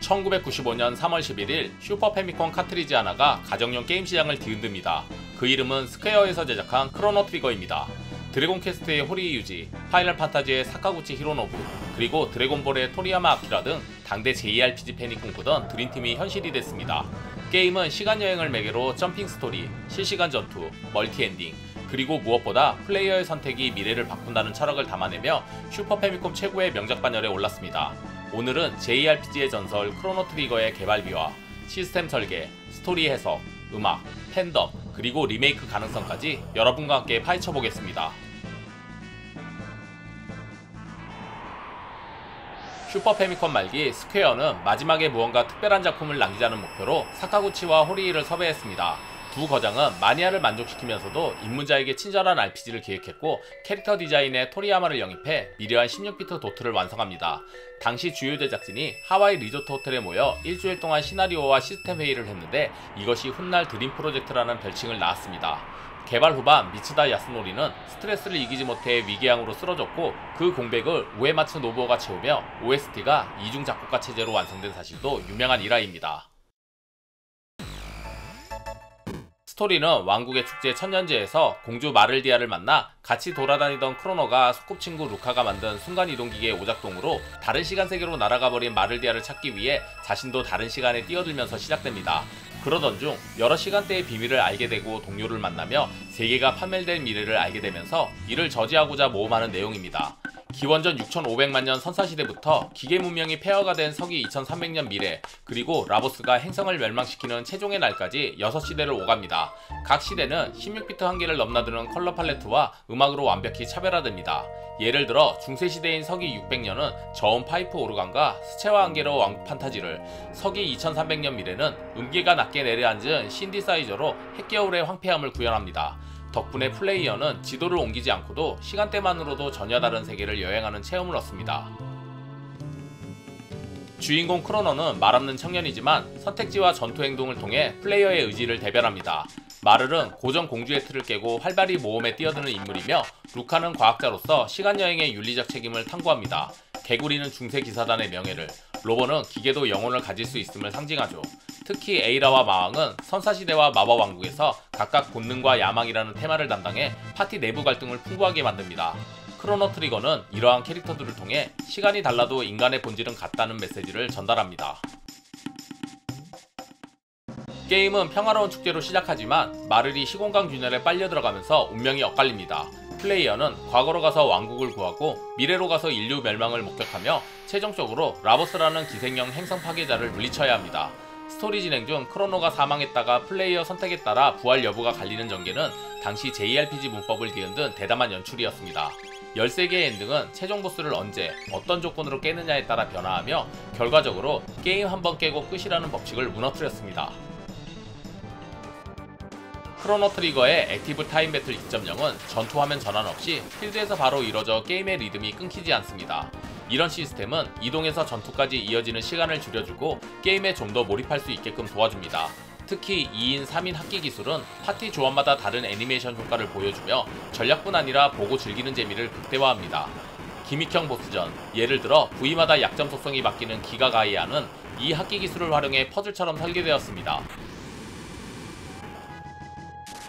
(1995년 3월 11일) 슈퍼 패미콘 카트리지 하나가 가정용 게임 시장을 뒤흔듭니다. 그 이름은 스퀘어에서 제작한 크로노 트리거입니다. 드래곤 퀘스트의 호리이 유지, 파이널 판타지의 사카구치 히로노부, 그리고 드래곤볼의 토리야마 아키라 등 당대 JRPG 팬이 꿈꾸던 드림팀이 현실이 됐습니다. 게임은 시간여행을 매개로 점핑 스토리, 실시간 전투, 멀티 엔딩, 그리고 무엇보다 플레이어의 선택이 미래를 바꾼다는 철학을 담아내며 슈퍼 패미콘 최고의 명작 반열에 올랐습니다. 오늘은 JRPG의 전설 크로노 트리거의 개발비와 시스템 설계, 스토리 해석, 음악, 팬덤, 그리고 리메이크 가능성까지 여러분과 함께 파헤쳐보겠습니다. 슈퍼 패미콘 말기 스퀘어는 마지막에 무언가 특별한 작품을 남기자는 목표로 사카구치와 호리이를 섭외했습니다. 두 거장은 마니아를 만족시키면서도 입문자에게 친절한 RPG를 기획했고 캐릭터 디자인에 토리야마를 영입해 미려한 16비트 도트를 완성합니다. 당시 주요 제작진이 하와이 리조트 호텔에 모여 일주일 동안 시나리오와 시스템 회의를 했는데 이것이 훗날 드림 프로젝트라는 별칭을 낳았습니다. 개발 후반 미츠다 야스노리는 스트레스를 이기지 못해 위궤양으로 쓰러졌고 그 공백을 우에마츠 노부오가 채우며 OST가 이중 작곡가 체제로 완성된 사실도 유명한 일화입니다. 스토리는 왕국의 축제 천년제에서 공주 마를디아를 만나 같이 돌아다니던 크로노가 소꿉친구 루카가 만든 순간이동기계의 오작동으로 다른 시간세계로 날아가버린 마를디아를 찾기 위해 자신도 다른 시간에 뛰어들면서 시작됩니다. 그러던 중 여러 시간대의 비밀을 알게 되고 동료를 만나며 세계가 파멸될 미래를 알게 되면서 이를 저지하고자 모험하는 내용입니다. 기원전 6500만년 선사시대부터 기계 문명이 폐허가 된 서기 2300년 미래, 그리고 라보스가 행성을 멸망시키는 최종의 날까지 6시대를 오갑니다. 각 시대는 16비트 한계를 넘나드는 컬러 팔레트와 음악으로 완벽히 차별화됩니다. 예를 들어 중세시대인 서기 600년은 저온 파이프 오르간과 스체와 안개로 왕국 판타지를, 서기 2300년 미래는 음계가 낮게 내려앉은 신디사이저로 핵겨울의 황폐함을 구현합니다. 덕분에 플레이어는 지도를 옮기지 않고도 시간대만으로도 전혀 다른 세계를 여행하는 체험을 얻습니다. 주인공 크로노는 말없는 청년이지만 선택지와 전투 행동을 통해 플레이어의 의지를 대변합니다. 마를은 고전 공주의 틀을 깨고 활발히 모험에 뛰어드는 인물이며 루카는 과학자로서 시간여행의 윤리적 책임을 탐구합니다. 개구리는 중세 기사단의 명예를, 로버는 기계도 영혼을 가질 수 있음을 상징하죠. 특히 에이라와 마왕은 선사시대와 마법왕국에서 각각 본능과 야망이라는 테마를 담당해 파티 내부 갈등을 풍부하게 만듭니다. 크로노 트리거는 이러한 캐릭터들을 통해 시간이 달라도 인간의 본질은 같다는 메시지를 전달합니다. 게임은 평화로운 축제로 시작하지만 마를이 시공간 균열에 빨려 들어가면서 운명이 엇갈립니다. 플레이어는 과거로 가서 왕국을 구하고 미래로 가서 인류 멸망을 목격하며 최종적으로 라보스라는 기생형 행성 파괴자를 물리쳐야 합니다. 스토리 진행 중 크로노가 사망했다가 플레이어 선택에 따라 부활 여부가 갈리는 전개는 당시 JRPG 문법을 뒤흔든 대담한 연출이었습니다. 13개의 엔딩은 최종 보스를 언제, 어떤 조건으로 깨느냐에 따라 변화하며 결과적으로 게임 한번 깨고 끝이라는 법칙을 무너뜨렸습니다. 크로노 트리거의 액티브 타임 배틀 2.0은 전투화면 전환 없이 필드에서 바로 이뤄져 게임의 리듬이 끊기지 않습니다. 이런 시스템은 이동에서 전투까지 이어지는 시간을 줄여주고 게임에 좀 더 몰입할 수 있게끔 도와줍니다. 특히 2인 3인 합기 기술은 파티 조합마다 다른 애니메이션 효과를 보여주며 전략뿐 아니라 보고 즐기는 재미를 극대화합니다. 기믹형 보스전, 예를 들어 부위마다 약점 속성이 바뀌는 기가 가이아는 이 합기 기술을 활용해 퍼즐처럼 설계되었습니다.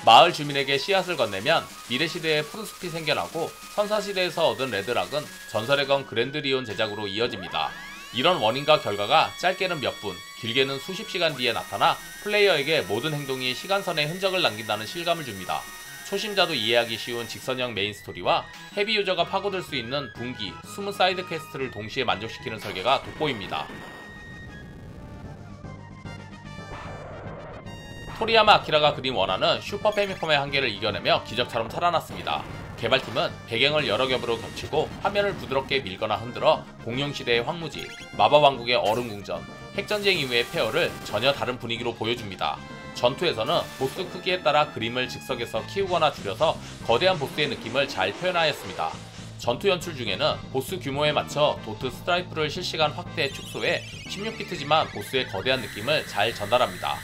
마을 주민에게 씨앗을 건네면 미래시대에 푸르숲이 생겨나고 선사시대에서 얻은 레드락은 전설의 건 그랜드리온 제작으로 이어집니다. 이런 원인과 결과가 짧게는 몇 분, 길게는 수십 시간 뒤에 나타나 플레이어에게 모든 행동이 시간선에 흔적을 남긴다는 실감을 줍니다. 초심자도 이해하기 쉬운 직선형 메인 스토리와 헤비 유저가 파고들 수 있는 분기, 숨은 사이드 퀘스트를 동시에 만족시키는 설계가 돋보입니다. 토리야마 아키라가 그린 원화는 슈퍼 패미컴의 한계를 이겨내며 기적처럼 살아났습니다. 개발팀은 배경을 여러 겹으로 겹치고 화면을 부드럽게 밀거나 흔들어 공룡시대의 황무지, 마법왕국의 얼음궁전, 핵전쟁 이후의 폐허를 전혀 다른 분위기로 보여줍니다. 전투에서는 보스 크기에 따라 그림을 즉석에서 키우거나 줄여서 거대한 보스의 느낌을 잘 표현하였습니다. 전투 연출 중에는 보스 규모에 맞춰 도트 스트라이프를 실시간 확대 축소해 16비트지만 보스의 거대한 느낌을 잘 전달합니다.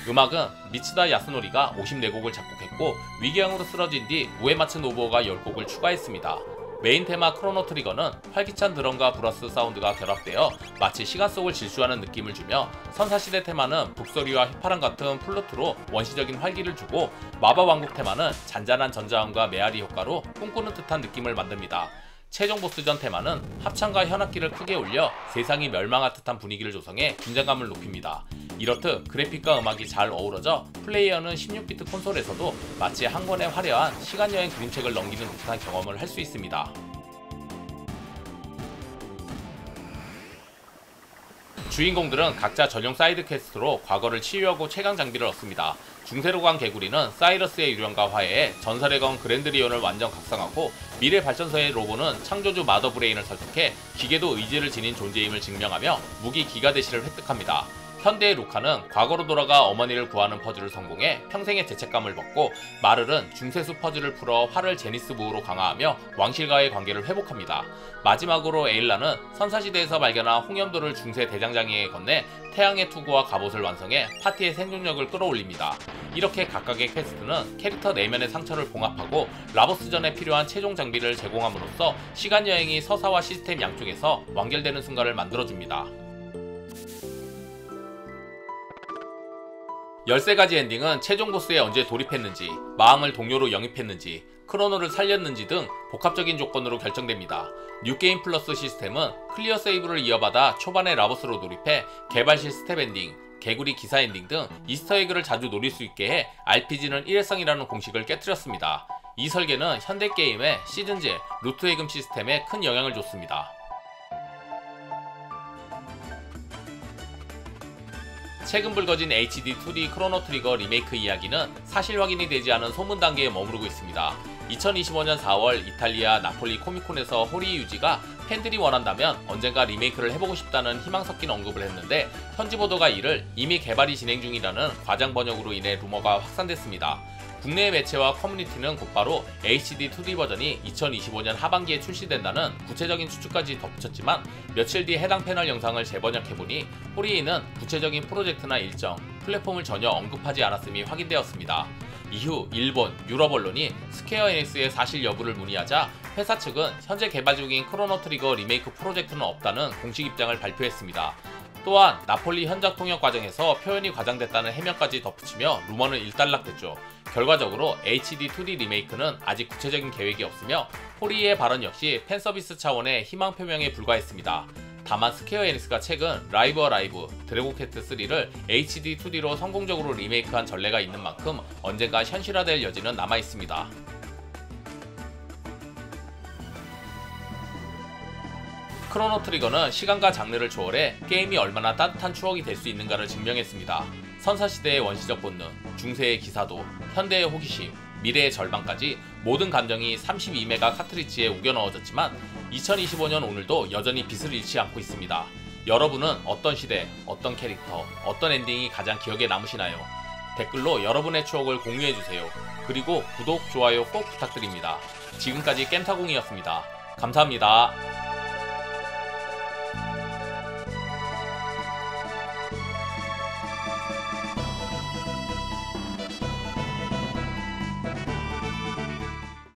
음악은 미츠다 야스노리가 54곡을 작곡했고 위궤양으로 쓰러진 뒤 우에마츠 노부오가 10곡을 추가했습니다. 메인 테마 크로노 트리거는 활기찬 드럼과 브러스 사운드가 결합되어 마치 시간 속을 질주하는 느낌을 주며 선사시대 테마는 북소리와 휘파람 같은 플루트로 원시적인 활기를 주고 마법왕국 테마는 잔잔한 전자음과 메아리 효과로 꿈꾸는 듯한 느낌을 만듭니다. 최종 보스전 테마는 합창과 현악기를 크게 올려 세상이 멸망할 듯한 분위기를 조성해 긴장감을 높입니다. 이렇듯 그래픽과 음악이 잘 어우러져 플레이어는 16비트 콘솔에서도 마치 한 권의 화려한 시간여행 그림책을 넘기는 듯한 경험을 할 수 있습니다. 주인공들은 각자 전용 사이드 퀘스트로 과거를 치유하고 최강 장비를 얻습니다. 중세로 간 개구리는 사이러스의 유령과 화해해 전설의 건 그랜드리온을 완전 각성하고 미래 발전소의 로보는 창조주 마더브레인을 설득해 기계도 의지를 지닌 존재임을 증명하며 무기 기가 대시를 획득합니다. 현대의 루카는 과거로 돌아가 어머니를 구하는 퍼즐을 성공해 평생의 죄책감을 벗고 마를은 중세수 퍼즐을 풀어 활을 제니스 부호로 강화하며 왕실과의 관계를 회복합니다. 마지막으로 에일라는 선사시대에서 발견한 홍염도를 중세 대장장이에게 건네 태양의 투구와 갑옷을 완성해 파티의 생존력을 끌어올립니다. 이렇게 각각의 퀘스트는 캐릭터 내면의 상처를 봉합하고 라보스전에 필요한 최종 장비를 제공함으로써 시간여행이 서사와 시스템 양쪽에서 완결되는 순간을 만들어줍니다. 13가지 엔딩은 최종 보스에 언제 돌입했는지, 마왕을 동료로 영입했는지, 크로노를 살렸는지 등 복합적인 조건으로 결정됩니다. 뉴게임 플러스 시스템은 클리어 세이브를 이어받아 초반에 라보스로 돌입해 개발실 스텝 엔딩, 개구리 기사 엔딩 등 이스터에그를 자주 노릴 수 있게 해 RPG는 일회성이라는 공식을 깨트렸습니다. 이 설계는 현대게임의 시즌제, 루트 해금 시스템에 큰 영향을 줬습니다. 최근 불거진 HD 2D 크로노 트리거 리메이크 이야기는 사실 확인이 되지 않은 소문 단계에 머무르고 있습니다. 2025년 4월 이탈리아 나폴리 코미콘에서 호리 유지가 팬들이 원한다면 언젠가 리메이크를 해보고 싶다는 희망 섞인 언급을 했는데 현지 보도가 이를 이미 개발이 진행 중이라는 과장 번역으로 인해 루머가 확산됐습니다. 국내 매체와 커뮤니티는 곧바로 HD 2D 버전이 2025년 하반기에 출시된다는 구체적인 추측까지 덧붙였지만 며칠 뒤 해당 패널 영상을 재번역해보니 호리이는 구체적인 프로젝트나 일정, 플랫폼을 전혀 언급하지 않았음이 확인되었습니다. 이후 일본, 유럽 언론이 스퀘어 에닉스의 사실 여부를 문의하자 회사 측은 현재 개발 중인 크로노 트리거 리메이크 프로젝트는 없다는 공식 입장을 발표했습니다. 또한 나폴리 현장 통역 과정에서 표현이 과장됐다는 해명까지 덧붙이며 루머는 일단락됐죠. 결과적으로 HD 2D 리메이크는 아직 구체적인 계획이 없으며 호리의 발언 역시 팬서비스 차원의 희망 표명에 불과했습니다. 다만 스퀘어 에닉스가 최근 라이브 어라이브, 드래곤캐트 3를 HD 2D로 성공적으로 리메이크한 전례가 있는 만큼 언젠가 현실화될 여지는 남아있습니다. 크로노 트리거는 시간과 장르를 초월해 게임이 얼마나 따뜻한 추억이 될 수 있는가를 증명했습니다. 선사시대의 원시적 본능, 중세의 기사도, 현대의 호기심, 미래의 절망까지 모든 감정이 32메가 카트리지에 우겨 넣어졌지만 2025년 오늘도 여전히 빛을 잃지 않고 있습니다. 여러분은 어떤 시대, 어떤 캐릭터, 어떤 엔딩이 가장 기억에 남으시나요? 댓글로 여러분의 추억을 공유해주세요. 그리고 구독, 좋아요 꼭 부탁드립니다. 지금까지 겜타공이었습니다. 감사합니다.